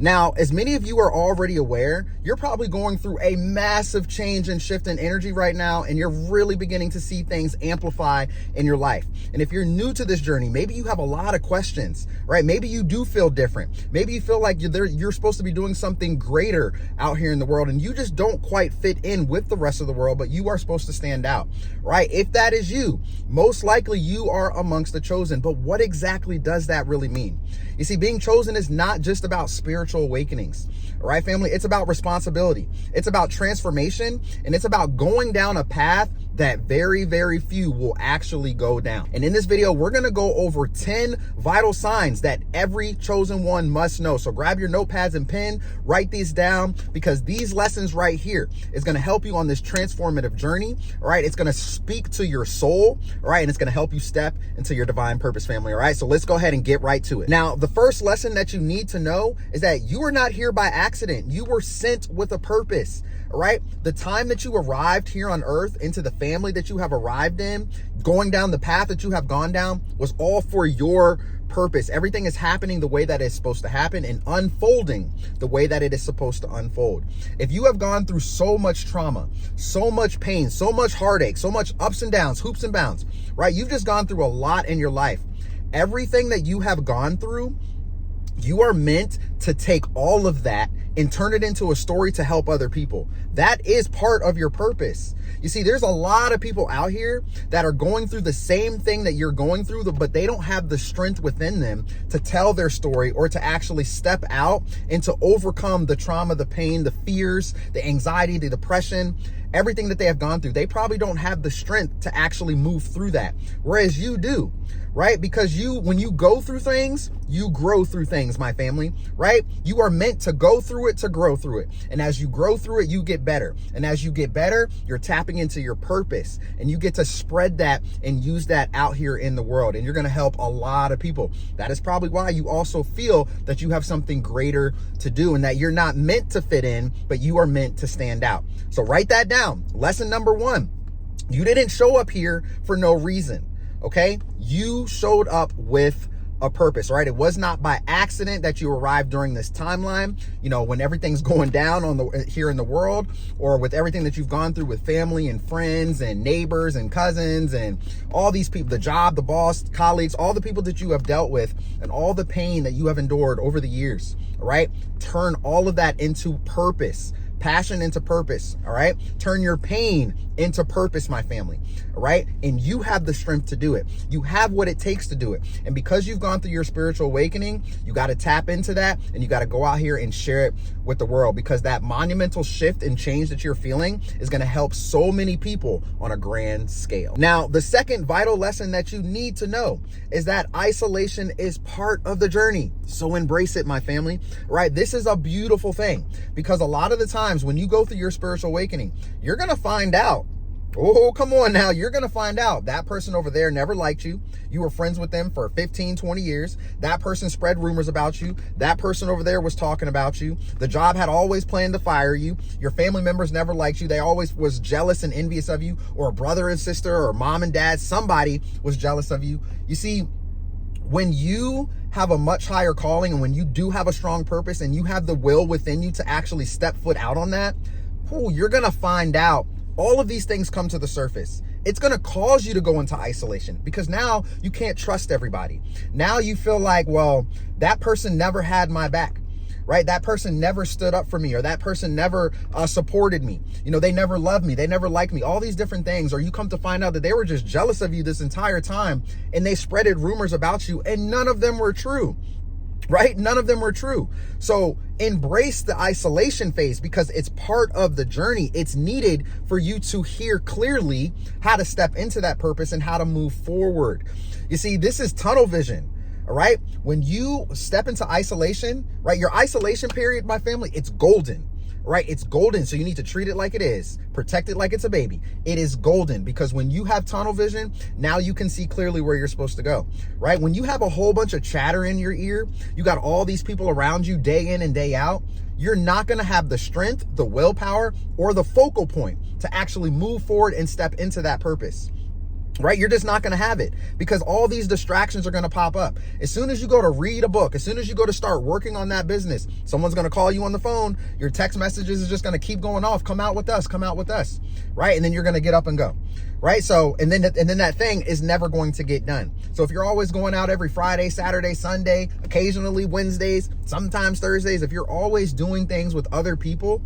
Now, as many of you are already aware, you're probably going through a massive change and shift in energy right now, and you're really beginning to see things amplify in your life. And if you're new to this journey, maybe you have a lot of questions, right? Maybe you do feel different. Maybe you feel like you're supposed to be doing something greater out here in the world, and you just don't quite fit in with the rest of the world, but you are supposed to stand out, right? If that is you, most likely you are amongst the chosen. But what exactly does that really mean? You see, being chosen is not just about spiritual awakenings, all right, family? It's about responsibility. It's about transformation, and it's about going down a path that very, very few will actually go down. And in this video, we're gonna go over 10 vital signs that every chosen one must know. So grab your notepads and pen, write these down, because these lessons right here is gonna help you on this transformative journey, all right? It's gonna speak to your soul, all right? And it's gonna help you step into your divine purpose, family, all right? So let's go ahead and get right to it. Now, the first lesson that you need to know is that you are not here by accident. You were sent with a purpose. All right. The time that you arrived here on earth into the family that you have arrived in, going down the path that you have gone down, was all for your purpose. Everything is happening the way that it's supposed to happen and unfolding the way that it is supposed to unfold. If you have gone through so much trauma, so much pain, so much heartache, so much ups and downs, hoops and bounds, right? You've just gone through a lot in your life. Everything that you have gone through, you are meant to take all of that and turn it into a story to help other people. That is part of your purpose. You see, there's a lot of people out here that are going through the same thing that you're going through, but they don't have the strength within them to tell their story or to actually step out and to overcome the trauma, the pain, the fears, the anxiety, the depression, everything that they have gone through. They probably don't have the strength to actually move through that, whereas you do, right? Because when you go through things, you grow through things, my family, right? You are meant to go through it, to grow through it. And as you grow through it, you get better. And as you get better, you're tapping into your purpose, and you get to spread that and use that out here in the world. And you're going to help a lot of people. That is probably why you also feel that you have something greater to do and that you're not meant to fit in, but you are meant to stand out. So write that down. Lesson number 1, you didn't show up here for no reason. Okay. You showed up with a purpose, right? It was not by accident that you arrived during this timeline, you know, when everything's going down here in the world, or with everything that you've gone through with family and friends and neighbors and cousins and all these people, the job, the boss, colleagues, all the people that you have dealt with and all the pain that you have endured over the years, all right? Turn all of that into purpose. Passion into purpose, all right? Turn your pain into purpose, my family, all right? And you have the strength to do it. You have what it takes to do it. And because you've gone through your spiritual awakening, you got to tap into that, and you got to go out here and share it with the world, because that monumental shift and change that you're feeling is going to help so many people on a grand scale. Now, the second vital lesson that you need to know is that isolation is part of the journey. So embrace it, my family, right? This is a beautiful thing, because a lot of the times when you go through your spiritual awakening, you're going to find out, oh, come on now, you're going to find out that person over there never liked you. You were friends with them for 15, 20 years. That person spread rumors about you. That person over there was talking about you. The job had always planned to fire you. Your family members never liked you. They always was jealous and envious of you, or a brother and sister or mom and dad, somebody was jealous of you. You see, when you have a much higher calling, and when you do have a strong purpose and you have the will within you to actually step foot out on that, you're going to find out all of these things come to the surface. It's going to cause you to go into isolation, because now you can't trust everybody. Now you feel like, well, that person never had my back, right? That person never stood up for me, or that person never supported me. You know, they never loved me. They never liked me, all these different things. Or you come to find out that they were just jealous of you this entire time, and they spreaded rumors about you, and none of them were true. Right? None of them were true. So embrace the isolation phase, because it's part of the journey. It's needed for you to hear clearly how to step into that purpose and how to move forward. You see, this is tunnel vision. All right. When you step into isolation, right? Your isolation period, my family, it's golden. Right? It's golden. So you need to treat it like it is. Protect it like it's a baby. It is golden, because when you have tunnel vision, now you can see clearly where you're supposed to go, right? When you have a whole bunch of chatter in your ear, you got all these people around you day in and day out, you're not going to have the strength, the willpower, or the focal point to actually move forward and step into that purpose. right? You're just not going to have it because all these distractions are going to pop up. As soon as you go to read a book, as soon as you go to start working on that business, someone's going to call you on the phone. Your text messages is just going to keep going off. Come out with us, right? And then you're going to get up and go, right? So, and then that thing is never going to get done. So if you're always going out every Friday, Saturday, Sunday, occasionally Wednesdays, sometimes Thursdays, if you're always doing things with other people,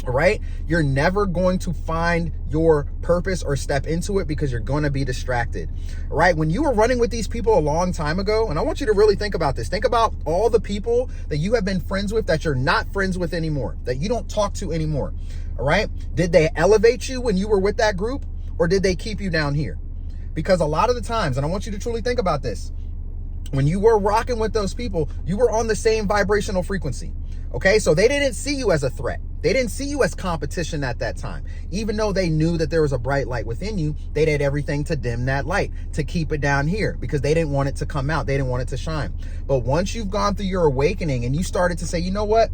right, you're never going to find your purpose or step into it because you're going to be distracted, right? When you were running with these people a long time ago, and I want you to really think about this, think about all the people that you have been friends with that you're not friends with anymore, that you don't talk to anymore, all right? Did they elevate you when you were with that group, or did they keep you down here? Because a lot of the times, and I want you to truly think about this, when you were rocking with those people, you were on the same vibrational frequency. Okay, so they didn't see you as a threat. They didn't see you as competition at that time. Even though they knew that there was a bright light within you, they did everything to dim that light, to keep it down here because they didn't want it to come out. They didn't want it to shine. But once you've gone through your awakening and you started to say, you know what?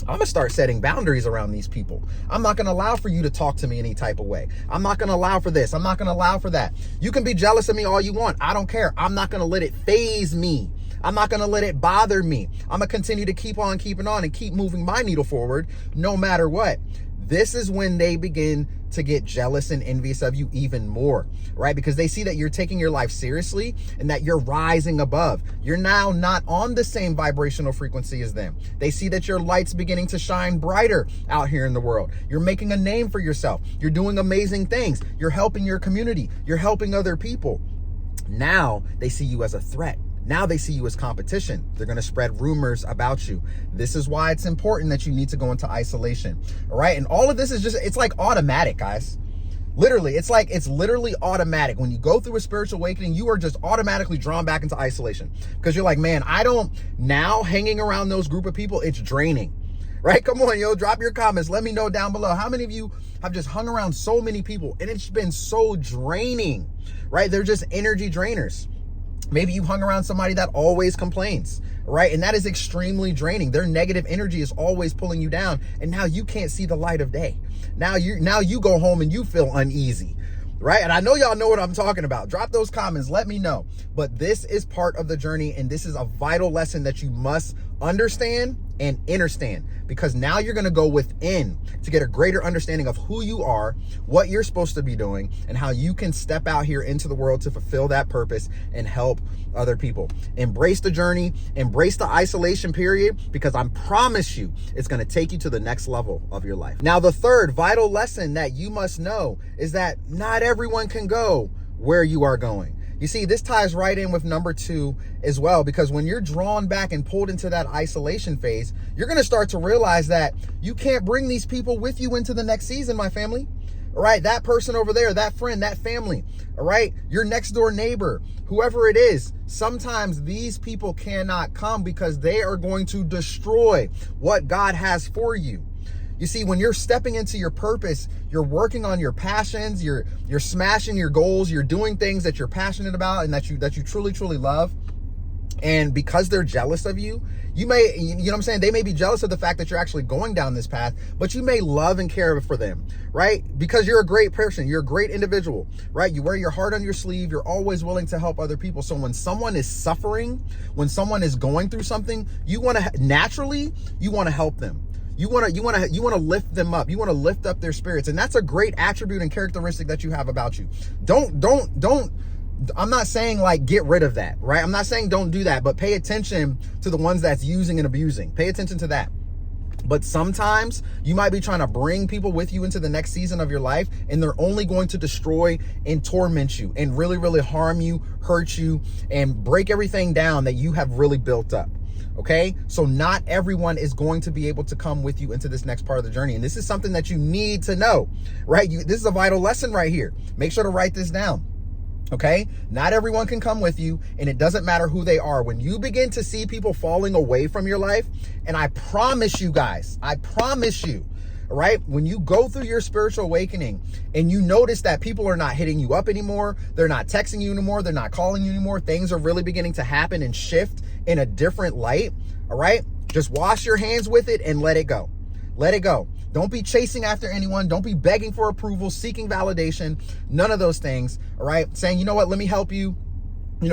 I'm going to start setting boundaries around these people. I'm not going to allow for you to talk to me any type of way. I'm not going to allow for this. I'm not going to allow for that. You can be jealous of me all you want. I don't care. I'm not going to let it faze me. I'm not going to let it bother me. I'm going to continue to keep on keeping on and keep moving my needle forward no matter what. This is when they begin to get jealous and envious of you even more, right? Because they see that you're taking your life seriously and that you're rising above. You're now not on the same vibrational frequency as them. They see that your light's beginning to shine brighter out here in the world. You're making a name for yourself. You're doing amazing things. You're helping your community. You're helping other people. Now they see you as a threat. Now they see you as competition. They're going to spread rumors about you. This is why it's important that you need to go into isolation. All right. And all of this is just, it's like automatic, guys. Literally, it's literally automatic. When you go through a spiritual awakening, you are just automatically drawn back into isolation because you're like, man, now hanging around those group of people, it's draining, right? Come on, yo, drop your comments. Let me know down below. How many of you have just hung around so many people and it's been so draining, right? They're just energy drainers. Maybe you hung around somebody that always complains, right? And that is extremely draining. Their negative energy is always pulling you down. And now you can't see the light of day. Now you go home and you feel uneasy, right? And I know y'all know what I'm talking about. Drop those comments. Let me know. But this is part of the journey. And this is a vital lesson that you must understand and understand, because now you're going to go within to get a greater understanding of who you are, what you're supposed to be doing, and how you can step out here into the world to fulfill that purpose and help other people. Embrace the journey, embrace the isolation period, because I promise you it's going to take you to the next level of your life. Now, the third vital lesson that you must know is that not everyone can go where you are going. You see, this ties right in with number 2 as well, because when you're drawn back and pulled into that isolation phase, you're going to start to realize that you can't bring these people with you into the next season, my family. All right, that person over there, that friend, that family, all right, your next door neighbor, whoever it is, sometimes these people cannot come because they are going to destroy what God has for you. You see, when you're stepping into your purpose, you're working on your passions, you're smashing your goals, you're doing things that you're passionate about and that you truly, truly love. And because they're jealous of you, you know what I'm saying? They may be jealous of the fact that you're actually going down this path, but you may love and care for them, right? Because you're a great person. You're a great individual, right? You wear your heart on your sleeve. You're always willing to help other people. So when someone is suffering, when someone is going through something, you want to help them. You want to lift them up. You want to lift up their spirits. And that's a great attribute and characteristic that you have about you. I'm not saying like get rid of that, right? I'm not saying don't do that, but pay attention to the ones that's using and abusing. Pay attention to that. But sometimes you might be trying to bring people with you into the next season of your life, and they're only going to destroy and torment you and really, really harm you, hurt you, and break everything down that you have really built up. Okay, so not everyone is going to be able to come with you into this next part of the journey. And this is something that you need to know, right? This is a vital lesson right here. Make sure to write this down. Okay, not everyone can come with you, and it doesn't matter who they are. When you begin to see people falling away from your life, and I promise you guys, all right, when you go through your spiritual awakening and you notice that people are not hitting you up anymore, they're not texting you anymore, they're not calling you anymore, things are really beginning to happen and shift in a different light, all right, just wash your hands with it and let it go. Let it go. Don't be chasing after anyone. Don't be begging for approval, seeking validation, none of those things, all right? Saying, you know what, let me help you,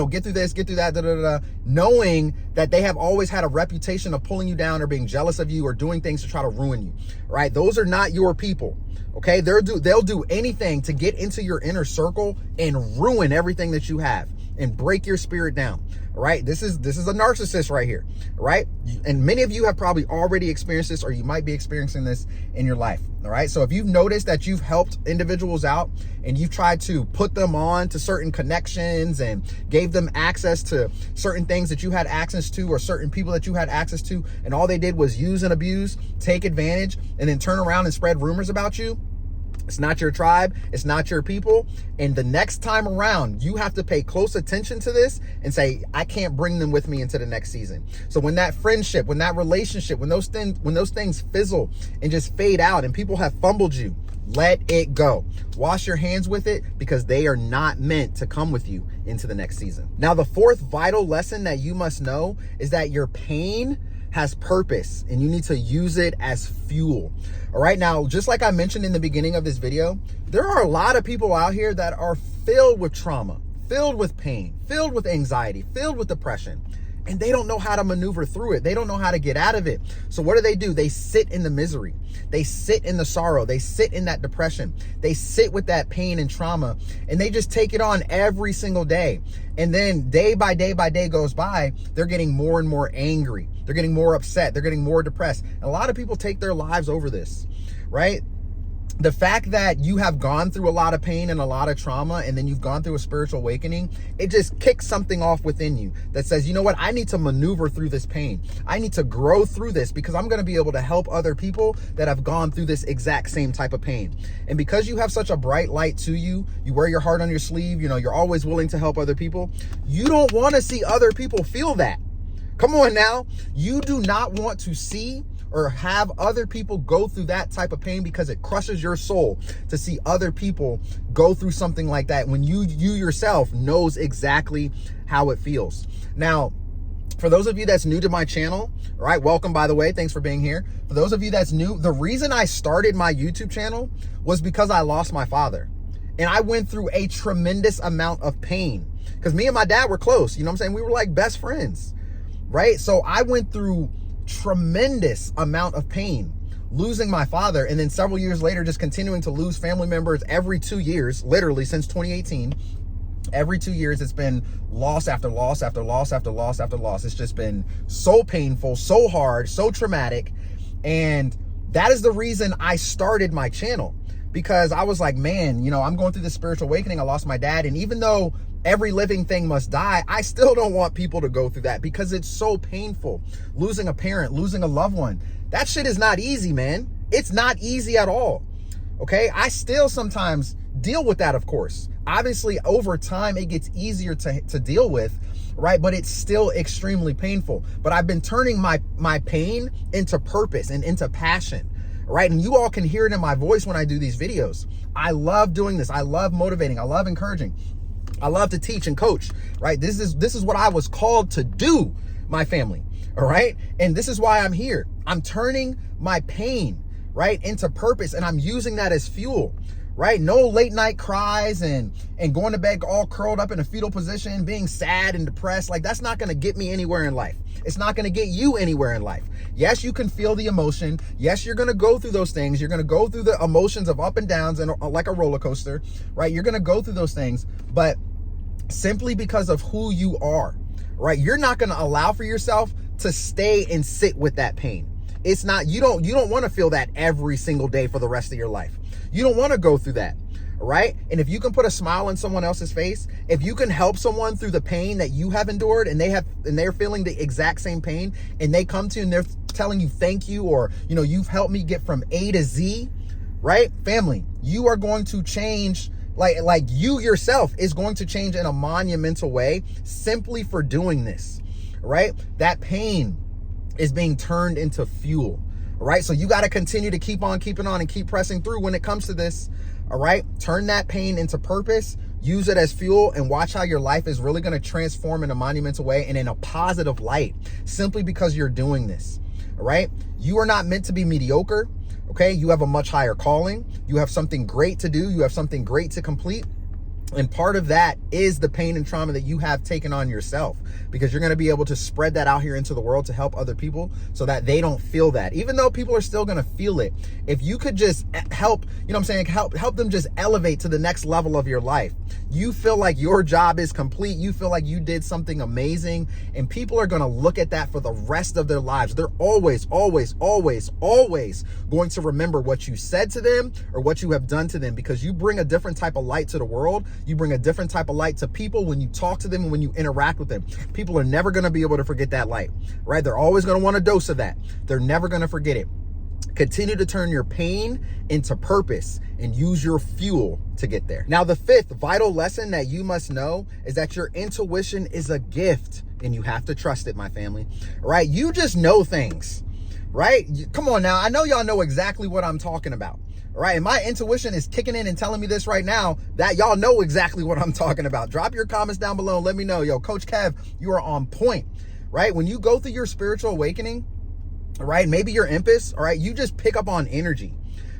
get through this, get through that, knowing that they have always had a reputation of pulling you down or being jealous of you or doing things to try to ruin you, right? Those are not your people, okay? They'll do anything to get into your inner circle and ruin everything that you have and break your spirit down, all right? This is a narcissist right here, right? And many of you have probably already experienced this, or you might be experiencing this in your life, all right? So if you've noticed that you've helped individuals out and you've tried to put them on to certain connections and gave them access to certain things that you had access to or certain people that you had access to, and all they did was use and abuse, take advantage, and then turn around and spread rumors about you, it's not your tribe. It's not your people. And the next time around, you have to pay close attention to this and say, I can't bring them with me into the next season. So when that friendship, when that relationship, when those things fizzle and just fade out and people have fumbled you, let it go. Wash your hands with it, because they are not meant to come with you into the next season. Now, the fourth vital lesson that you must know is that your pain has purpose and you need to use it as fuel. All right. Now, just like I mentioned in the beginning of this video, there are a lot of people out here that are filled with trauma, filled with pain, filled with anxiety, filled with depression, and they don't know how to maneuver through it. They don't know how to get out of it. So what do? They sit in the misery. They sit in the sorrow. They sit in that depression. They sit with that pain and trauma, and they just take it on every single day. And then day by day goes by, they're getting more and more angry. They're getting more upset. They're getting more depressed. And a lot of people take their lives over this, right? The fact that you have gone through a lot of pain and a lot of trauma, and then you've gone through a spiritual awakening, it just kicks something off within you that says, you know what, I need to maneuver through this pain. I need to grow through this, because I'm going to be able to help other people that have gone through this exact same type of pain. And because you have such a bright light to you, you wear your heart on your sleeve, you're always willing to help other people. You don't want to see other people feel that. Come on now. You do not want to see or have other people go through that type of pain, because it crushes your soul to see other people go through something like that when you yourself knows exactly how it feels. Now, for those of you that's new to my channel, all right, welcome, by the way. Thanks for being here. For those of you that's new, the reason I started my YouTube channel was because I lost my father. And I went through a tremendous amount of pain, because me and my dad were close. You know what I'm saying? We were like best friends, right? So I went through tremendous amount of pain losing my father, and then several years later just continuing to lose family members every 2 years, literally since 2018. Every 2 years it's been loss after loss after loss after loss after loss. It's just been so painful, so hard, so traumatic. And that is the reason I started my channel, because I was like, man, I'm going through this spiritual awakening. I lost my dad, and even though every living thing must die, I still don't want people to go through that, because it's so painful. Losing a parent, losing a loved one, that shit is not easy, man. It's not easy at all. Okay. I still sometimes deal with that, of course. Obviously, over time, it gets easier to deal with, right? But it's still extremely painful. But I've been turning my pain into purpose and into passion, right? And you all can hear it in my voice when I do these videos. I love doing this. I love motivating. I love encouraging. I love to teach and coach, right? This is what I was called to do, my family, all right? And this is why I'm here. I'm turning my pain, right, into purpose, and I'm using that as fuel, right? No late night cries and going to bed all curled up in a fetal position, being sad and depressed. Like, that's not going to get me anywhere in life. It's not going to get you anywhere in life. Yes, you can feel the emotion. Yes, you're going to go through those things. You're going to go through the emotions of up and downs and like a roller coaster, right? You're going to go through those things, but simply because of who you are, right? You're not going to allow for yourself to stay and sit with that pain. It's not, you don't want to feel that every single day for the rest of your life. You don't want to go through that, right? And if you can put a smile on someone else's face, if you can help someone through the pain that you have endured, and they're feeling the exact same pain, and they come to you and they're telling you thank you, or you've helped me get from A to Z, right? Family, you are going to change. Like you yourself is going to change in a monumental way simply for doing this, right? That pain is being turned into fuel, all right? So you got to continue to keep on keeping on and keep pressing through when it comes to this, all right? Turn that pain into purpose, use it as fuel, and watch how your life is really going to transform in a monumental way and in a positive light simply because you're doing this, all right? You are not meant to be mediocre. Okay, you have a much higher calling. You have something great to do. You have something great to complete. And part of that is the pain and trauma that you have taken on yourself, because you're going to be able to spread that out here into the world to help other people so that they don't feel that. Even though people are still going to feel it, if you could just help, help them just elevate to the next level of your life. You feel like your job is complete. You feel like you did something amazing, and people are going to look at that for the rest of their lives. They're always, always, always, always going to remember what you said to them or what you have done to them, because you bring a different type of light to the world. You bring a different type of light to people when you talk to them and when you interact with them. People are never going to be able to forget that light, right? They're always going to want a dose of that. They're never going to forget it. Continue to turn your pain into purpose and use your fuel to get there. Now, the fifth vital lesson that you must know is that your intuition is a gift and you have to trust it, my family, right? You just know things, right? Come on now. I know y'all know exactly what I'm talking about. All right, and my intuition is kicking in and telling me this right now that y'all know exactly what I'm talking about. Drop your comments down below and let me know. Yo, Coach Kev, you are on point, right? When you go through your spiritual awakening, all right, maybe you're impus, all right, you just pick up on energy,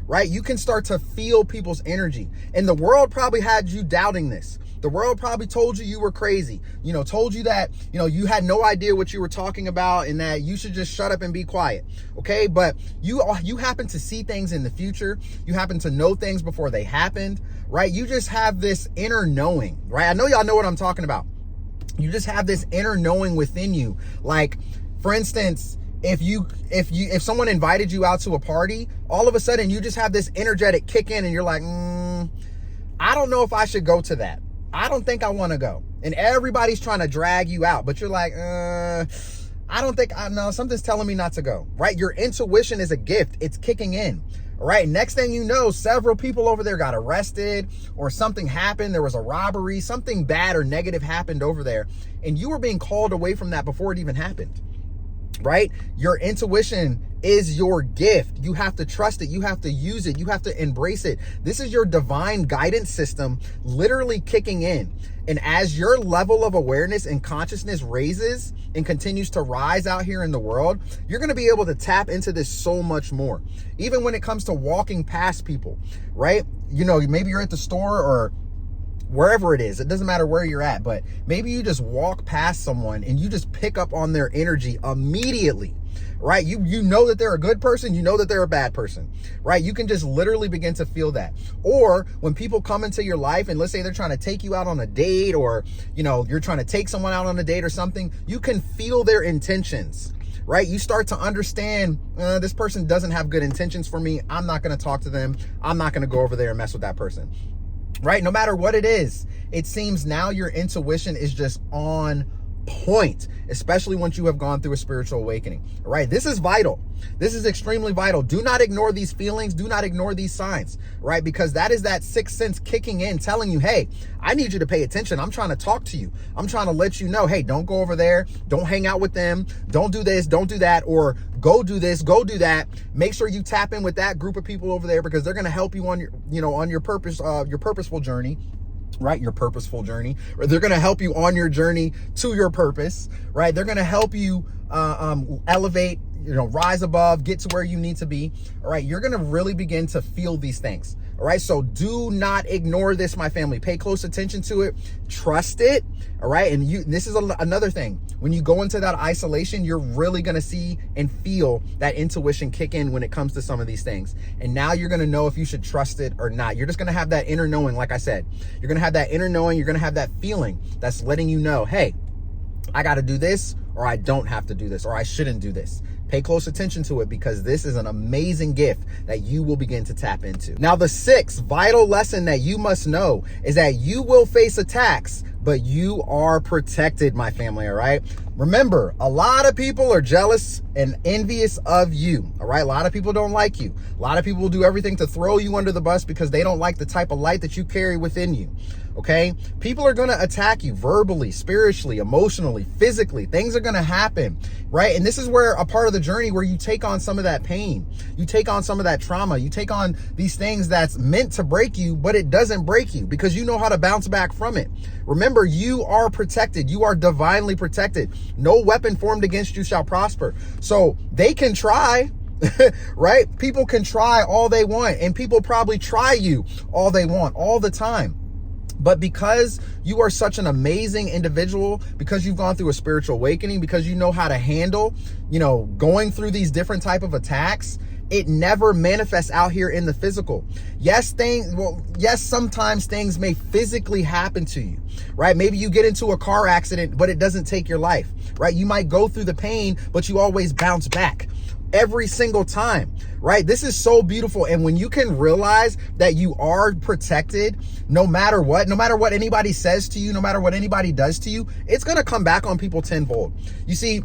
right? You can start to feel people's energy. And the world probably had you doubting this. The world probably told you were crazy, told you that, you had no idea what you were talking about and that you should just shut up and be quiet. Okay. But you happen to see things in the future. You happen to know things before they happened, right? You just have this inner knowing, right? I know y'all know what I'm talking about. You just have this inner knowing within you. Like, for instance, if someone invited you out to a party, all of a sudden you just have this energetic kick in and you're like, I don't know if I should go to that. I don't think I want to go. And everybody's trying to drag you out, but you're like, I know something's telling me not to go, right? Your intuition is a gift. It's kicking in. All right. Next thing you know, several people over there got arrested or something happened. There was a robbery, something bad or negative happened over there. And you were being called away from that before it even happened. Right? Your intuition is your gift. You have to trust it. You have to use it. You have to embrace it. This is your divine guidance system literally kicking in. And as your level of awareness and consciousness raises and continues to rise out here in the world, you're going to be able to tap into this so much more. Even when it comes to walking past people, right? Maybe you're at the store or wherever it is, it doesn't matter where you're at, but maybe you just walk past someone and you just pick up on their energy immediately, right? You know that they're a good person, you know that they're a bad person, right? You can just literally begin to feel that. Or when people come into your life and let's say they're trying to take you out on a date, or you're trying to take someone out on a date or something, you can feel their intentions. Right? You start to understand, this person doesn't have good intentions for me. I'm not going to talk to them. I'm not going to go over there and mess with that person. Right? No matter what it is, it seems now your intuition is just on point, especially once you have gone through a spiritual awakening. All right? This is vital. This is extremely vital. Do not ignore these feelings. Do not ignore these signs, right? Because that is that sixth sense kicking in, telling you, hey, I need you to pay attention. I'm trying to talk to you. I'm trying to let you know, hey, don't go over there. Don't hang out with them. Don't do this. Don't do that. Or go do this. Go do that. Make sure you tap in with that group of people over there because they're going to help you on your, on your purposeful journey. Right? Your purposeful journey, or they're going to help you on your journey to your purpose, right? They're going to help you elevate, rise above, get to where you need to be. All right. You're going to really begin to feel these things. All right. So do not ignore this, my family. Pay close attention to it. Trust it. All right. And this is another thing. When you go into that isolation, you're really going to see and feel that intuition kick in when it comes to some of these things. And now you're going to know if you should trust it or not. You're just going to have that inner knowing. Like I said, you're going to have that inner knowing. You're going to have that feeling that's letting you know, hey, I got to do this, or I don't have to do this, or I shouldn't do this. Pay close attention to it because this is an amazing gift that you will begin to tap into. Now, the sixth vital lesson that you must know is that you will face attacks, but you are protected, my family, all right? Remember, a lot of people are jealous and envious of you, all right? A lot of people don't like you. A lot of people will do everything to throw you under the bus because they don't like the type of light that you carry within you, okay? People are going to attack you verbally, spiritually, emotionally, physically. Things are going to happen, right? And this is where a part of the journey where you take on some of that pain, you take on some of that trauma, you take on these things that's meant to break you, but it doesn't break you because you know how to bounce back from it. Remember, you are protected. You are divinely protected. No weapon formed against you shall prosper. So they can try, right? People can try all they want, and people probably try you all they want all the time. But because you are such an amazing individual, because you've gone through a spiritual awakening, because you know how to handle, going through these different type of attacks, it never manifests out here in the physical. Yes, sometimes things may physically happen to you, right? Maybe you get into a car accident, but it doesn't take your life, right? You might go through the pain, but you always bounce back every single time, right? This is so beautiful. And when you can realize that you are protected, no matter what anybody says to you, no matter what anybody does to you, it's going to come back on people tenfold. You see,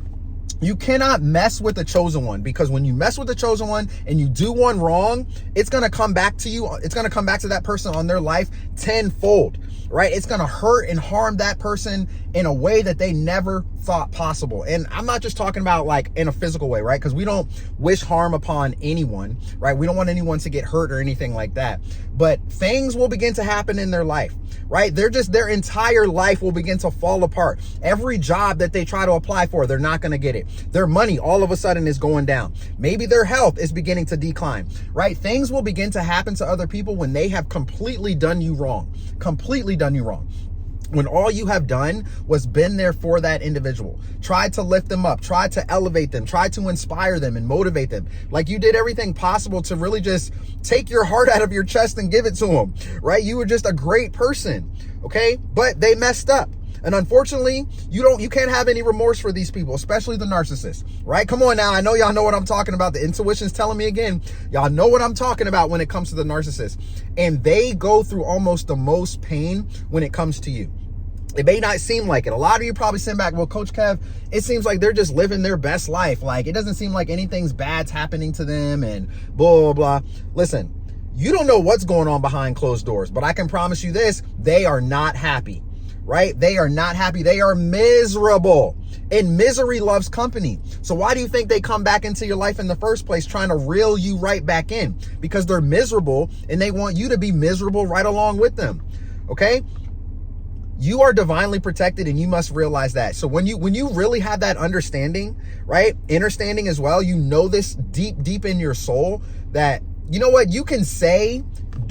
you cannot mess with the chosen one, because when you mess with the chosen one and you do one wrong, it's going to come back to you. It's going to come back to that person on their life tenfold, right? It's going to hurt and harm that person in a way that they never thought possible. And I'm not just talking about like in a physical way, right? Because we don't wish harm upon anyone, right? We don't want anyone to get hurt or anything like that. But things will begin to happen in their life, right? Their entire life will begin to fall apart. Every job that they try to apply for, they're not going to get it. Their money all of a sudden is going down. Maybe their health is beginning to decline, right? Things will begin to happen to other people when they have completely done you wrong, when all you have done was been there for that individual, tried to lift them up, tried to elevate them, tried to inspire them and motivate them. Like you did everything possible to really just take your heart out of your chest and give it to them, right? You were just a great person, okay? But they messed up. And unfortunately, you can't have any remorse for these people, especially the narcissists, right? Come on now. I know y'all know what I'm talking about. The intuition's telling me again, y'all know what I'm talking about when it comes to the narcissist. And they go through almost the most pain when it comes to you. It may not seem like it. A lot of you probably send back, well, Coach Kev, it seems like they're just living their best life. Like it doesn't seem like anything's bad's happening to them and blah, blah, blah. Listen, you don't know what's going on behind closed doors, but I can promise you this, they are not happy. Right? They are not happy. They are miserable, and misery loves company. So why do you think they come back into your life in the first place, trying to reel you right back in? Because they're miserable and they want you to be miserable right along with them. Okay? You are divinely protected, and you must realize that. So when you really have that understanding, right? Understanding as well, you know this deep in your soul that, you know what, you can say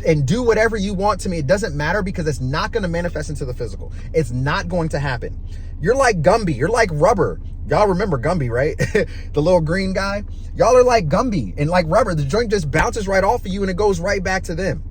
and do whatever you want to me. It doesn't matter, because it's not going to manifest into the physical. It's not going to happen. You're like Gumby. You're like rubber. Y'all remember Gumby, right? The little green guy. Y'all are like Gumby and like rubber. The joint just bounces right off of you and it goes right back to them.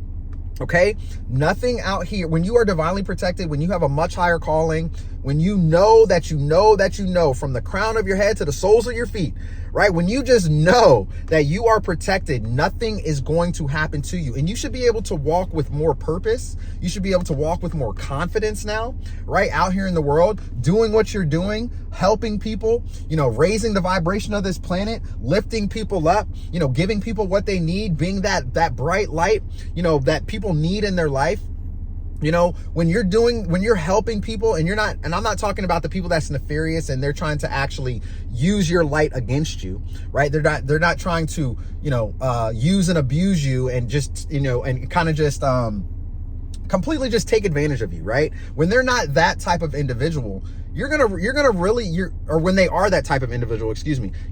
Okay? Nothing out here. When you are divinely protected, when you have a much higher calling, when you know that you know that you know, from the crown of your head to the soles of your feet, right? When you just know that you are protected, nothing is going to happen to you. And you should be able to walk with more purpose. You should be able to walk with more confidence now, right? Out here in the world, doing what you're doing, helping people, raising the vibration of this planet, lifting people up, giving people what they need, being that bright light, that people need in their life. When you're helping people, and I'm not talking about the people that's nefarious and they're trying to actually use your light against you, right? They're not trying to, use and abuse you and just, and kind of just, completely just take advantage of you, right? When they're not that type of individual, when they are that type of individual,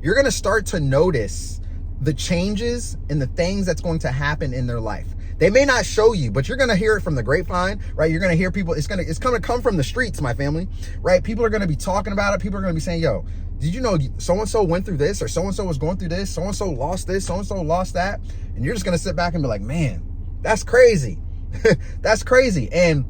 you're going to start to notice the changes and the things that's going to happen in their life. They may not show you, but you're going to hear it from the grapevine, right? You're going to hear people. It's going to come from the streets, my family, right? People are going to be talking about it. People are going to be saying, yo, did you know so-and-so went through this, or so-and-so was going through this, so-and-so lost this, so-and-so lost that. And you're just going to sit back and be like, man, that's crazy. That's crazy. And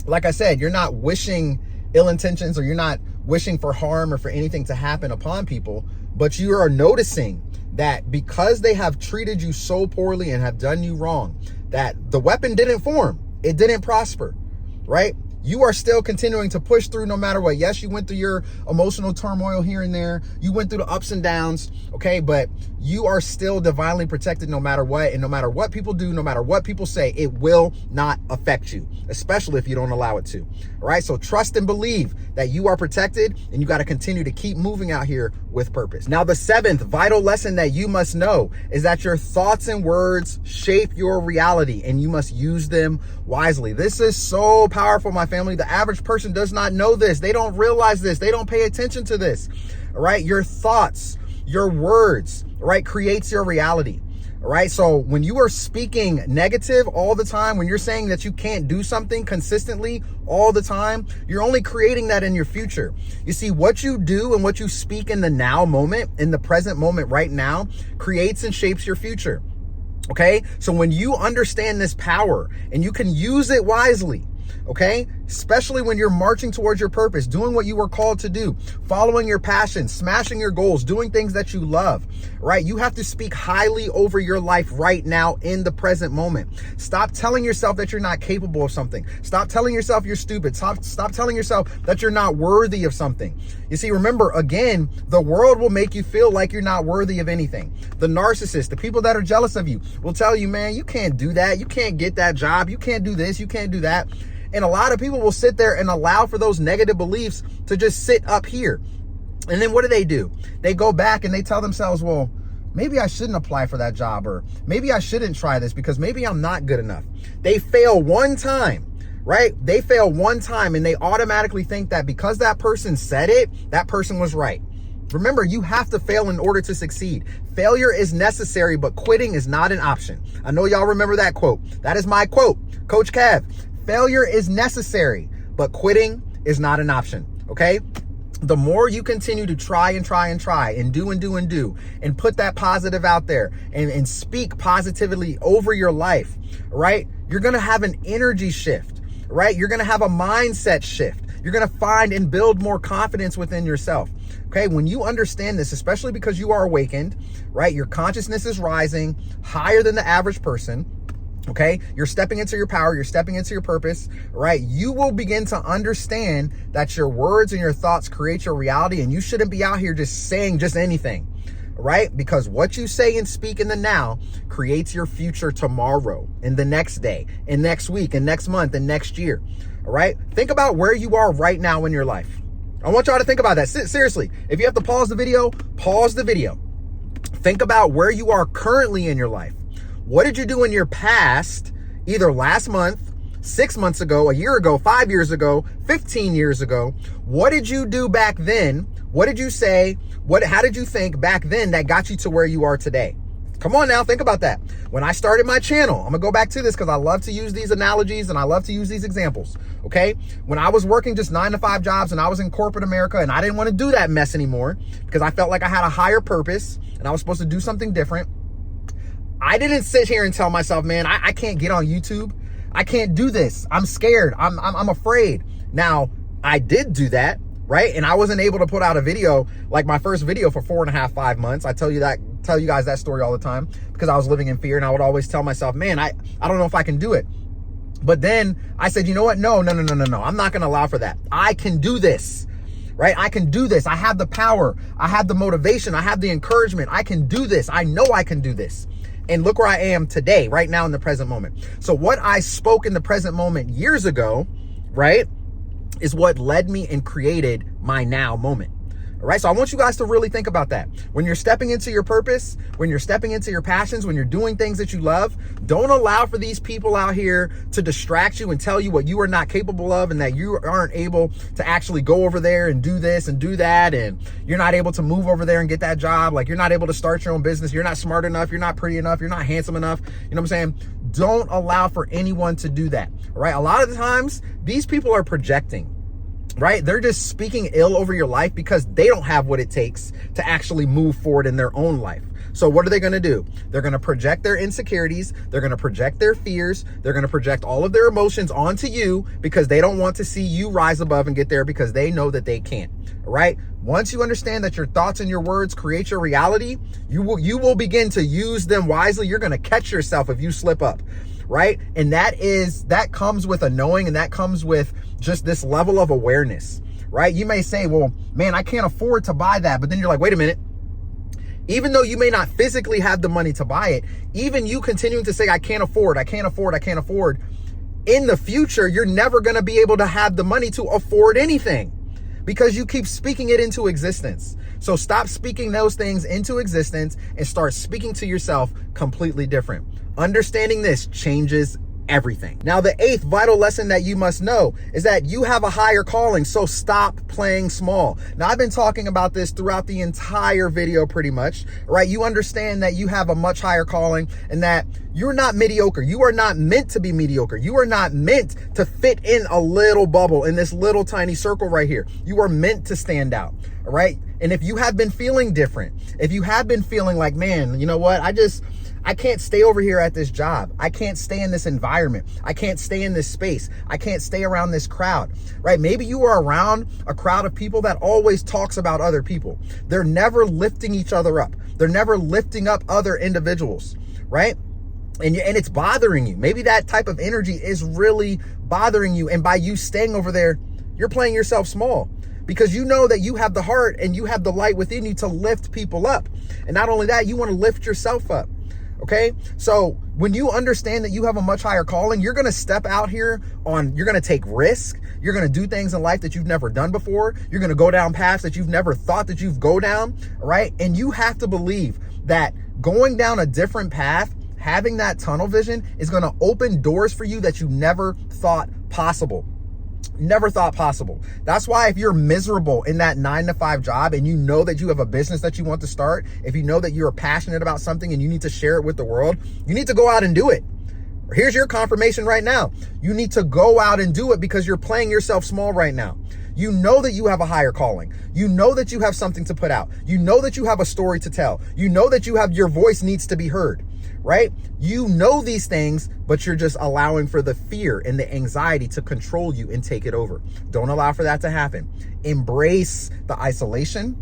like I said, you're not wishing ill intentions, or you're not wishing for harm or for anything to happen upon people, but you are noticing that because they have treated you so poorly and have done you wrong, that the weapon didn't form, it didn't prosper, right? You are still continuing to push through no matter what. Yes, you went through your emotional turmoil here and there. You went through the ups and downs, okay? But you are still divinely protected no matter what. And no matter what people do, no matter what people say, it will not affect you, especially if you don't allow it to, all right? So trust and believe that you are protected, and you got to continue to keep moving out here with purpose. Now, the 7th vital lesson that you must know is that your thoughts and words shape your reality, and you must use them wisely. This is so powerful, my family. The average person does not know this. They don't realize this. They don't pay attention to this. All right. Your thoughts, your words, right, creates your reality. All right. So when you are speaking negative all the time, when you're saying that you can't do something consistently all the time, you're only creating that in your future. You see, what you do and what you speak in the now moment, in the present moment right now, creates and shapes your future. Okay. So when you understand this power and you can use it wisely, okay, especially when you're marching towards your purpose, doing what you were called to do, following your passion, smashing your goals, doing things that you love, right? You have to speak highly over your life right now in the present moment. Stop telling yourself that you're not capable of something. Stop telling yourself you're stupid. Stop telling yourself that you're not worthy of something. You see, remember, again, the world will make you feel like you're not worthy of anything. The narcissist, the people that are jealous of you will tell you, man, you can't do that. You can't get that job. You can't do this. You can't do that. And a lot of people will sit there and allow for those negative beliefs to just sit up here. And then what do? They go back and they tell themselves, well, maybe I shouldn't apply for that job, or maybe I shouldn't try this because maybe I'm not good enough. They fail one time, right? They fail one time and they automatically think that because that person said it, that person was right. Remember, you have to fail in order to succeed. Failure is necessary, but quitting is not an option. I know y'all remember that quote. That is my quote, Coach Kev. Failure is necessary, but quitting is not an option, okay? The more you continue to try and do and put that positive out there and speak positively over your life, right? You're going to have an energy shift, right? You're going to have a mindset shift. You're going to find and build more confidence within yourself. Okay, when you understand this, especially because you are awakened, right? Your consciousness is rising higher than the average person. Okay, you're stepping into your power, you're stepping into your purpose, right? You will begin to understand that your words and your thoughts create your reality, and you shouldn't be out here just saying just anything, right? Because what you say and speak in the now creates your future tomorrow, and the next day, and next week, and next month, and next year, all right? Think about where you are right now in your life. I want y'all to think about that. Seriously, if you have to pause the video, pause the video. Think about where you are currently in your life. What did you do in your past, either last month, 6 months ago, a year ago, 5 years ago, 15 years ago? What did you do back then? What did you say? How did you think back then that got you to where you are today? Come on now, think about that. When I started my channel, I'm gonna go back to this because I love to use these analogies and I love to use these examples, okay? When I was working just 9-to-5 jobs and I was in corporate America and I didn't want to do that mess anymore because I felt like I had a higher purpose and I was supposed to do something different, I didn't sit here and tell myself, man, I can't get on YouTube. I can't do this. I'm scared. I'm afraid. Now, I did do that, right? And I wasn't able to put out a video, like my first video, for 4.5, 5 months. I tell you guys that story all the time because I was living in fear, and I would always tell myself, man, I don't know if I can do it. But then I said, you know what? No. I'm not going to allow for that. I can do this, right? I can do this. I have the power. I have the motivation. I have the encouragement. I can do this. I know I can do this. And look where I am today, right now in the present moment. So what I spoke in the present moment years ago, right, is what led me and created my now moment. All right. So I want you guys to really think about that. When you're stepping into your purpose, when you're stepping into your passions, when you're doing things that you love, don't allow for these people out here to distract you and tell you what you are not capable of and that you aren't able to actually go over there and do this and do that. And you're not able to move over there and get that job. Like, you're not able to start your own business. You're not smart enough. You're not pretty enough. You're not handsome enough. You know what I'm saying? Don't allow for anyone to do that. All right. A lot of the times these people are projecting. Right? They're just speaking ill over your life because they don't have what it takes to actually move forward in their own life. So what are they going to do? They're going to project their insecurities. They're going to project their fears. They're going to project all of their emotions onto you because they don't want to see you rise above and get there because they know that they can't. All right? Once you understand that your thoughts and your words create your reality, you will begin to use them wisely. You're going to catch yourself if you slip up. Right? And that comes with a knowing, and that comes with just this level of awareness, right? You may say, well, man, I can't afford to buy that. But then you're like, wait a minute. Even though you may not physically have the money to buy it, even you continuing to say, I can't afford, in the future, you're never going to be able to have the money to afford anything because you keep speaking it into existence. So stop speaking those things into existence and start speaking to yourself completely different. Understanding this changes everything. Now, the 8th vital lesson that you must know is that you have a higher calling, so stop playing small. Now, I've been talking about this throughout the entire video pretty much, right? You understand that you have a much higher calling and that you're not mediocre. You are not meant to be mediocre. You are not meant to fit in a little bubble in this little tiny circle right here. You are meant to stand out, all right? And if you have been feeling different, if you have been feeling like, man, you know what? I can't stay over here at this job. I can't stay in this environment. I can't stay in this space. I can't stay around this crowd, right? Maybe you are around a crowd of people that always talks about other people. They're never lifting each other up. They're never lifting up other individuals, right? And it's bothering you. Maybe that type of energy is really bothering you. And by you staying over there, you're playing yourself small, because you know that you have the heart and you have the light within you to lift people up. And not only that, you want to lift yourself up. Okay. So when you understand that you have a much higher calling, you're going to step out here you're going to take risk. You're going to do things in life that you've never done before. You're going to go down paths that you've never thought that you'd go down. Right. And you have to believe that going down a different path, having that tunnel vision, is going to open doors for you that you never thought possible. Never thought possible. That's why if you're miserable in that 9-to-5 job and you know that you have a business that you want to start, if you know that you're passionate about something and you need to share it with the world, you need to go out and do it. Here's your confirmation right now. You need to go out and do it, because you're playing yourself small right now. You know that you have a higher calling. You know that you have something to put out. You know that you have a story to tell. You know that your voice needs to be heard, right? You know these things, but you're just allowing for the fear and the anxiety to control you and take it over. Don't allow for that to happen. Embrace the isolation.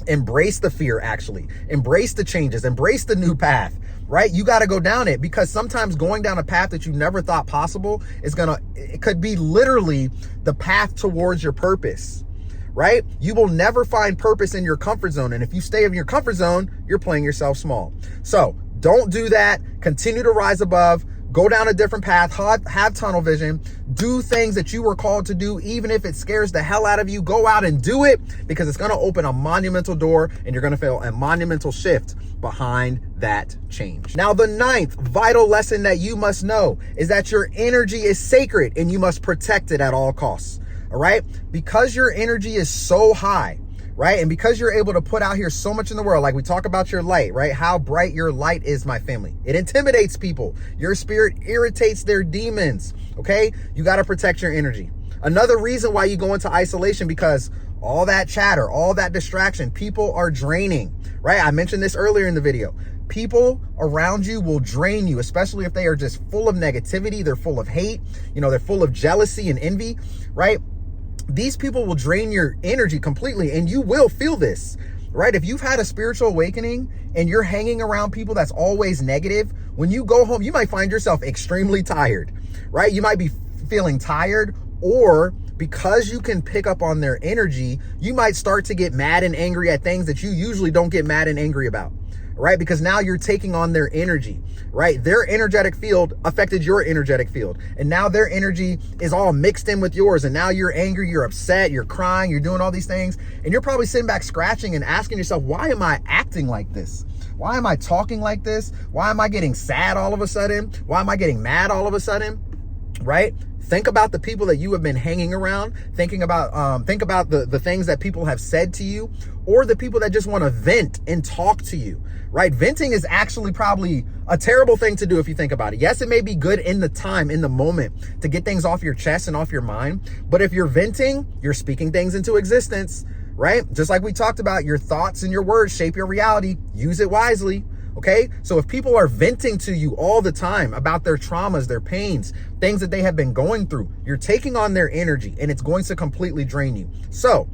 Embrace the fear, actually. Embrace the changes. Embrace the new path, right? You got to go down it, because sometimes going down a path that you never thought possible it could be literally the path towards your purpose, right? You will never find purpose in your comfort zone. And if you stay in your comfort zone, you're playing yourself small. So don't do that. Continue to rise above. Go down a different path. Have tunnel vision. Do things that you were called to do, even if it scares the hell out of you. Go out and do it, because it's going to open a monumental door and you're going to feel a monumental shift behind that change. Now, the 9th vital lesson that you must know is that your energy is sacred and you must protect it at all costs. All right? Because your energy is so high, right? And because you're able to put out here so much in the world, like we talk about your light, right? How bright your light is, my family. It intimidates people. Your spirit irritates their demons, okay? You got to protect your energy. Another reason why you go into isolation, because all that chatter, all that distraction, people are draining, right? I mentioned this earlier in the video. People around you will drain you, especially if they are just full of negativity. They're full of hate. They're full of jealousy and envy, right? These people will drain your energy completely, and you will feel this, right? If you've had a spiritual awakening and you're hanging around people that's always negative, when you go home, you might find yourself extremely tired, right? You might be feeling tired, or because you can pick up on their energy, you might start to get mad and angry at things that you usually don't get mad and angry about, right? Because now you're taking on their energy, right? Their energetic field affected your energetic field. And now their energy is all mixed in with yours. And now you're angry, you're upset, you're crying, you're doing all these things. And you're probably sitting back scratching and asking yourself, why am I acting like this? Why am I talking like this? Why am I getting sad all of a sudden? Why am I getting mad all of a sudden? Right? Think about the people that you have been hanging around. Think about the things that people have said to you, or the people that just want to vent and talk to you, right? Venting is actually probably a terrible thing to do if you think about it. Yes, it may be good in the moment to get things off your chest and off your mind. But if you're venting, you're speaking things into existence, right? Just like we talked about, your thoughts and your words shape your reality. Use it wisely. Okay, so if people are venting to you all the time about their traumas, their pains, things that they have been going through, you're taking on their energy, and it's going to completely drain you. So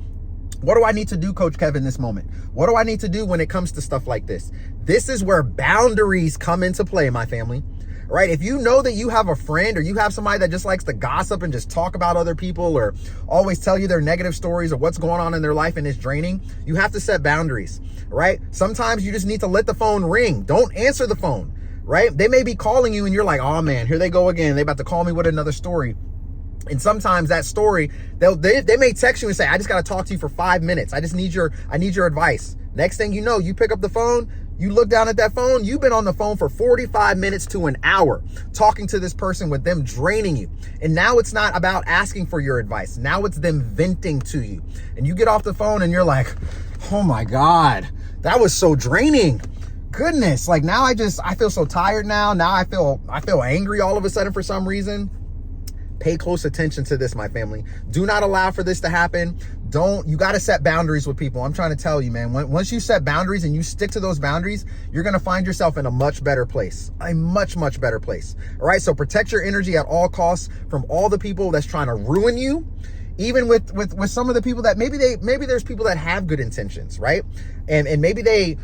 what do I need to do, Coach Kev, in this moment? What do I need to do when it comes to stuff like this? This is where boundaries come into play, my family. Right? If you know that you have a friend, or you have somebody that just likes to gossip and just talk about other people, or always tell you their negative stories or what's going on in their life and it's draining, you have to set boundaries, right? Sometimes you just need to let the phone ring. Don't answer the phone, right? They may be calling you and you're like, oh man, here they go again. They about to call me with another story. And sometimes that story, they may text you and say, I just got to talk to you for 5 minutes. I need your advice. Next thing you know, you pick up the phone, you look down at that phone, you've been on the phone for 45 minutes to an hour talking to this person with them draining you. And now it's not about asking for your advice. Now it's them venting to you. And you get off the phone and you're like, oh my God, that was so draining. Goodness, like now I feel so tired now. Now I feel angry all of a sudden for some reason. Pay close attention to this, my family. Do not allow for this to happen. You got to set boundaries with people. I'm trying to tell you, man, once you set boundaries and you stick to those boundaries, you're going to find yourself in a much better place, a much, much better place. All right. So protect your energy at all costs from all the people that's trying to ruin you. Even with some of the people that maybe there's people that have good intentions, right? And maybe they,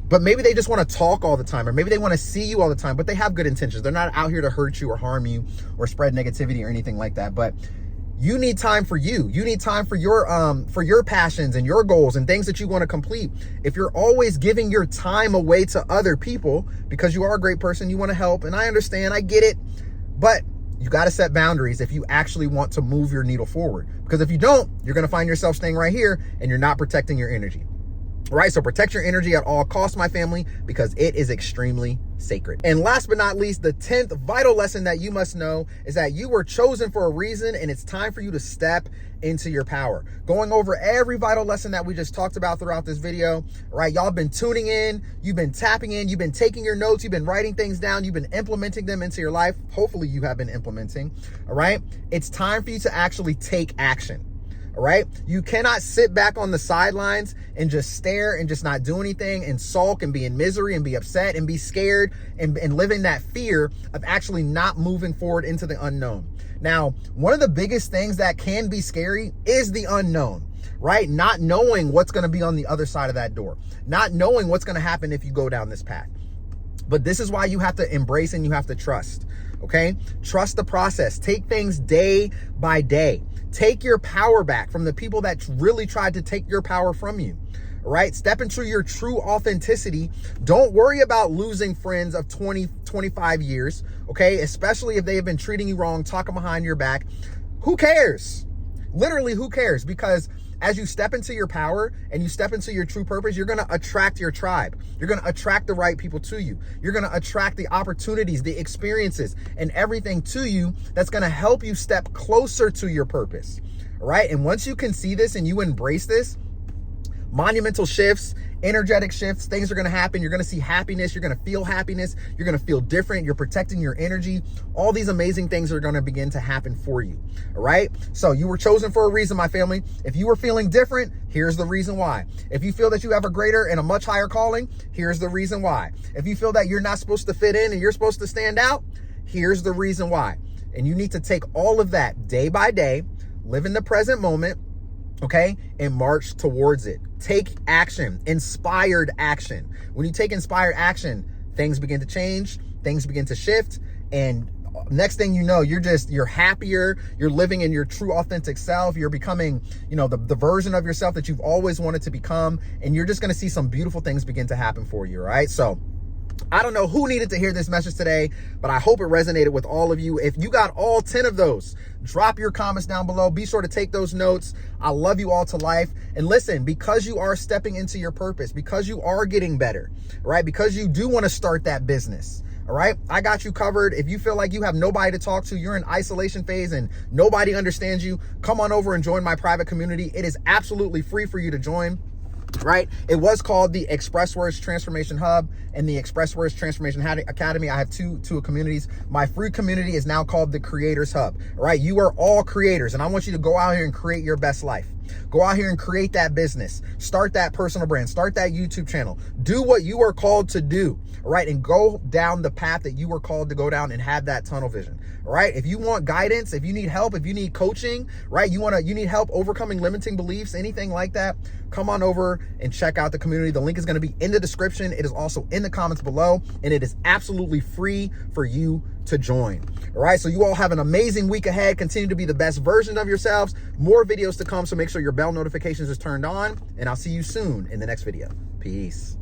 but maybe they just want to talk all the time, or maybe they want to see you all the time, but they have good intentions. They're not out here to hurt you or harm you or spread negativity or anything like that. But you need time for you. You need time for your passions and your goals and things that you want to complete. If you're always giving your time away to other people because you are a great person, you want to help, and I understand, I get it, but you got to set boundaries if you actually want to move your needle forward. Because if you don't, you're going to find yourself staying right here and you're not protecting your energy. All right, so protect your energy at all costs, my family, because it is extremely sacred. And last but not least, the 10th vital lesson that you must know is that you were chosen for a reason, and it's time for you to step into your power. Going over every vital lesson that we just talked about throughout this video. All right, y'all been tuning in, you've been tapping in, you've been taking your notes, you've been writing things down, you've been implementing them into your life. Hopefully you have been implementing. All right, it's time for you to actually take action. All right. You cannot sit back on the sidelines and just stare and just not do anything and sulk and be in misery and be upset and be scared and live in that fear of actually not moving forward into the unknown. Now, one of the biggest things that can be scary is the unknown, right? Not knowing what's going to be on the other side of that door, not knowing what's going to happen if you go down this path. But this is why you have to embrace and you have to trust. Okay. Trust the process. Take things day by day. Take your power back from the people that really tried to take your power from you. All right. Step into your true authenticity. Don't worry about losing friends of 20, 25 years. Okay. Especially if they have been treating you wrong, talking behind your back. Who cares? Literally, who cares? Because as you step into your power and you step into your true purpose, you're going to attract your tribe. You're going to attract the right people to you. You're going to attract the opportunities, the experiences, and everything to you that's going to help you step closer to your purpose. All right. And once you can see this and you embrace this, monumental shifts, energetic shifts, things are going to happen. You're going to see happiness. You're going to feel happiness. You're going to feel different. You're protecting your energy. All these amazing things are going to begin to happen for you. All right. So you were chosen for a reason, my family. If you were feeling different, here's the reason why. If you feel that you have a greater and a much higher calling, here's the reason why. If you feel that you're not supposed to fit in and you're supposed to stand out, here's the reason why. And you need to take all of that day by day, live in the present moment, okay, and march towards it. Take action, inspired action. When you take inspired action, things begin to change, things begin to shift, and next thing you know, you're happier, you're living in your true authentic self, you're becoming, the version of yourself that you've always wanted to become, and you're just going to see some beautiful things begin to happen for you, all right? So I don't know who needed to hear this message today, but I hope it resonated with all of you. If you got all 10 of those, drop your comments down below. Be sure to take those notes. I love you all to life. And listen, because you are stepping into your purpose, because you are getting better, right? Because you do want to start that business, all right? I got you covered. If you feel like you have nobody to talk to, you're in isolation phase and nobody understands you, come on over and join my private community. It is absolutely free for you to join. Right? It was called the ExpressedWordz Transformation Hub and the ExpressedWordz Transformation Academy. I have two communities. My free community is now called the Creators Hub. All right? You are all creators, and I want you to go out here and create your best life. Go out here and create that business. Start that personal brand. Start that YouTube channel. Do what you are called to do. All right? And go down the path that you were called to go down and have that tunnel vision. All right? If you want guidance, if you need help, if you need coaching, right? You need help overcoming limiting beliefs, anything like that, come on over and check out the community. The link is going to be in the description. It is also in the comments below, and it is absolutely free for you to join. All right. So you all have an amazing week ahead. Continue to be the best version of yourselves. More videos to come. So make sure your bell notifications is turned on, and I'll see you soon in the next video. Peace.